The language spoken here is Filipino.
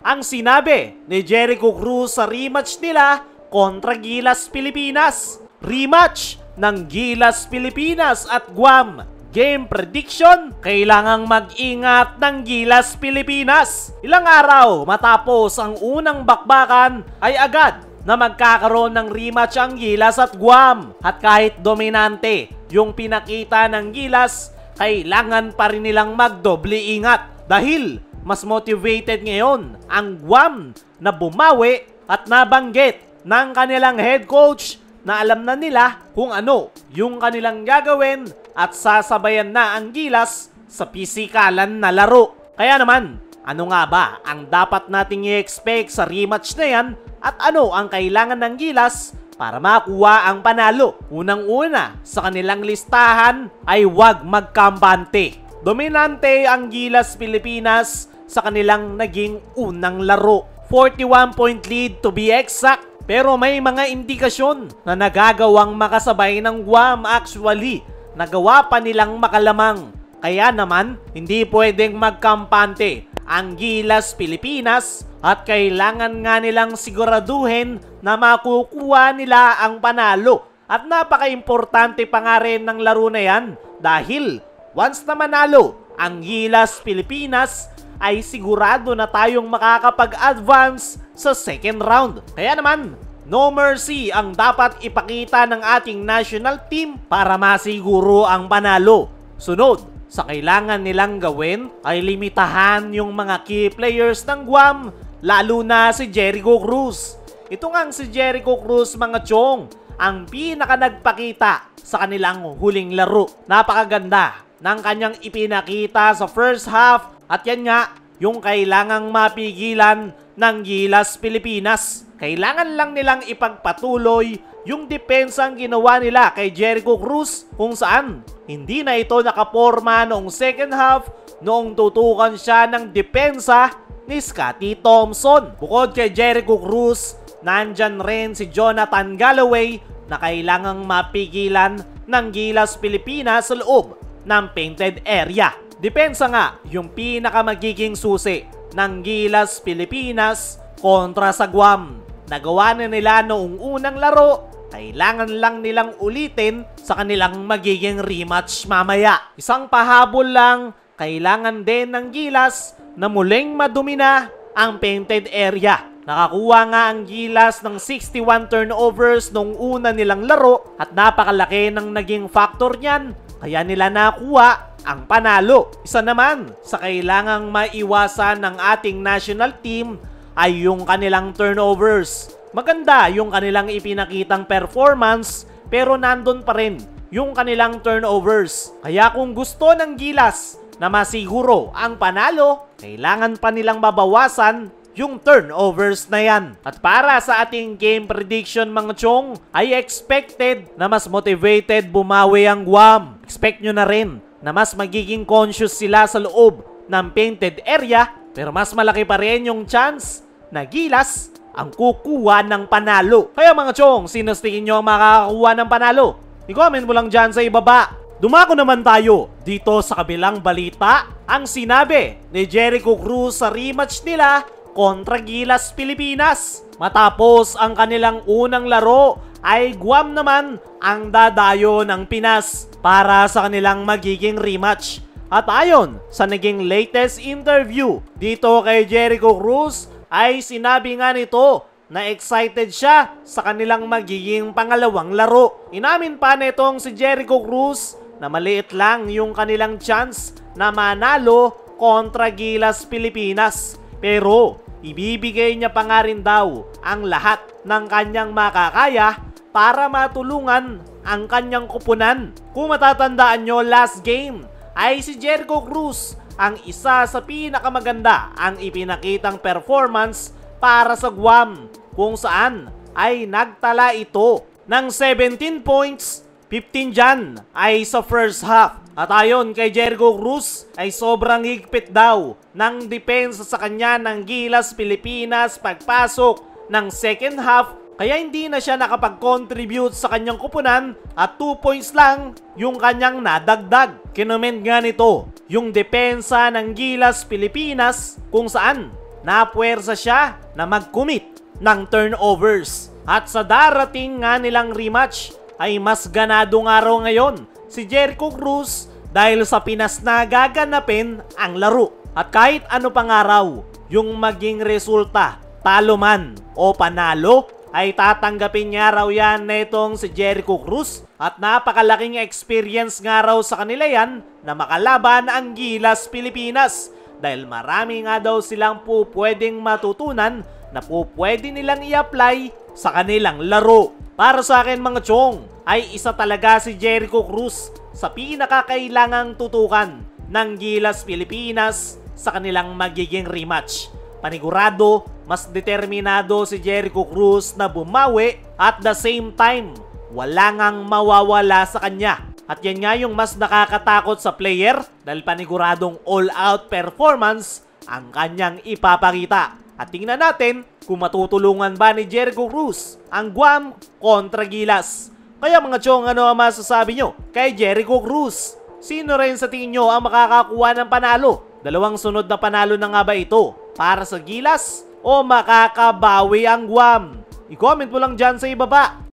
ang sinabi ni Jericho Cruz sa rematch nila kontra Gilas Pilipinas. Rematch ng Gilas Pilipinas at Guam. Game prediction, kailangang mag-ingat ng Gilas Pilipinas. Ilang araw matapos ang unang bakbakan ay agad na magkakaroon ng rematch ang Gilas at Guam. At kahit dominante yung pinakita ng Gilas, kailangan pa rin nilang magdoble ingat dahil mas motivated ngayon ang Guam na bumawi at nabanggit ng kanilang head coach na alam na nila kung ano yung kanilang gagawin at sasabayan na ang Gilas sa pisikalan na laro. Kaya naman, ano nga ba ang dapat nating i-expect sa rematch na yan at ano ang kailangan ng Gilas para makuha ang panalo? Unang-una sa kanilang listahan ay huwag magkampante. Dominante ang Gilas Pilipinas sa kanilang naging unang laro. 41-point lead to be exact. Pero may mga indikasyon na nagagawang makasabay ng Guam. Actually, nagawa pa nilang makalamang. Kaya naman, hindi pwedeng magkampante ang Gilas Pilipinas at kailangan nga nilang siguraduhin na makukuha nila ang panalo. At napaka-importante pa nga rin ng laro na yan dahil once na manalo ang Gilas Pilipinas, ay sigurado na tayong makakapag-advance sa second round. Kaya naman, no mercy ang dapat ipakita ng ating national team para masiguro ang panalo. Sunod, sa kailangan nilang gawin ay limitahan yung mga key players ng Guam, lalo na si Jericho Cruz. Ito ngang si Jericho Cruz, mga chong, ang pinaka nagpakita sa kanilang huling laro. Napakaganda ng kanyang ipinakita sa first half. At yan nga, yung kailangang mapigilan ng Gilas Pilipinas. Kailangan lang nilang ipagpatuloy yung depensang ginawa nila kay Jericho Cruz kung saan hindi na ito nakaporma noong second half noong tutukan siya ng depensa ni Scottie Thompson. Bukod kay Jericho Cruz, nandyan rin si Jonathan Galloway na kailangang mapigilan ng Gilas Pilipinas sa loob ng painted area. Depensa nga yung pinakamagiging susi ng Gilas Pilipinas kontra sa Guam. Nagawa na nila noong unang laro, kailangan lang nilang ulitin sa kanilang magiging rematch mamaya. Isang pahabol lang, kailangan din ng Gilas na muling madumina ang painted area. Nakakuha nga ang Gilas ng 61 turnovers noong una nilang laro at napakalaki ng naging factor niyan. Kaya nila nakuha ang panalo. Isa naman sa kailangang maiwasan ng ating national team ay yung kanilang turnovers. Maganda yung kanilang ipinakitang performance pero nandun pa rin yung kanilang turnovers. Kaya kung gusto ng Gilas na masiguro ang panalo, kailangan pa nilang babawasan yung turnovers na yan. At para sa ating game prediction, mga chong, ay expected na mas motivated bumawi ang Guam. Expect nyo na rin na mas magiging conscious sila sa loob ng painted area, pero mas malaki pa rin yung chance na Gilas ang kukuha ng panalo. Kaya mga chong, sino tingin nyo ang makakakuha ng panalo? I-comment mo lang dyan sa ibaba. Dumako naman tayo dito sa kabilang balita. Ang sinabi ni Jericho Cruz sa rematch nila kontra Gilas Pilipinas. Matapos ang kanilang unang laro ay Guam naman ang dadayo ng Pinas para sa kanilang magiging rematch. At ayon sa naging latest interview dito kay Jericho Cruz ay sinabi nga nito na excited siya sa kanilang magiging pangalawang laro. Inamin pa nitong si Jericho Cruz na maliit lang yung kanilang chance na manalo kontra Gilas Pilipinas. Pero ibibigay niya pa nga rin daw ang lahat ng kanyang makakaya para matulungan ang kanyang kupunan. Kung matatandaan nyo, last game ay si Jericho Cruz ang isa sa pinakamaganda ang ipinakitang performance para sa Guam, kung saan ay nagtala ito ng 17 points, 15 dyan ay sa first half. At ayon kay Jericho Cruz ay sobrang higpit daw ng depensa sa kanya ng Gilas Pilipinas pagpasok ng second half, kaya hindi na siya nakapag-contribute sa kanyang kupunan at 2 points lang yung kanyang nadagdag. Kinoment nga nito yung depensa ng Gilas Pilipinas kung saan napuwersa siya na mag-commit ng turnovers. At sa darating nga nilang rematch ay mas ganado nga raw ngayon si Jericho Cruz dahil sa Pinas na gaganapin ang laro. At kahit ano pa nga raw yung maging resulta, talo man o panalo, ay tatanggapin nga raw yan netong si Jericho Cruz at napakalaking experience nga raw sa kanila yan na makalaban ang Gilas Pilipinas dahil marami nga daw silang pwedeng matutunan na pwede nilang i-apply sa kanilang laro. Para sa akin mga chong, ay isa talaga si Jericho Cruz sa pinakakailangang tutukan ng Gilas Pilipinas sa kanilang magiging rematch. Panigurado, mas determinado si Jericho Cruz na bumawi at the same time, wala ngang mawawala sa kanya. At yan nga yung mas nakakatakot sa player dahil paniguradong all-out performance ang kanyang ipapakita. At tingnan natin kung matutulungan ba ni Jericho Cruz ang Guam kontra Gilas. Kaya mga chong, ano ang masasabi nyo kay Jericho Cruz? Sino rin sa tingin nyo ang makakakuha ng panalo? Dalawang sunod na panalo na nga ba ito para sa Gilas o makakabawi ang Guam? I-comment mo lang dyan sa ibaba.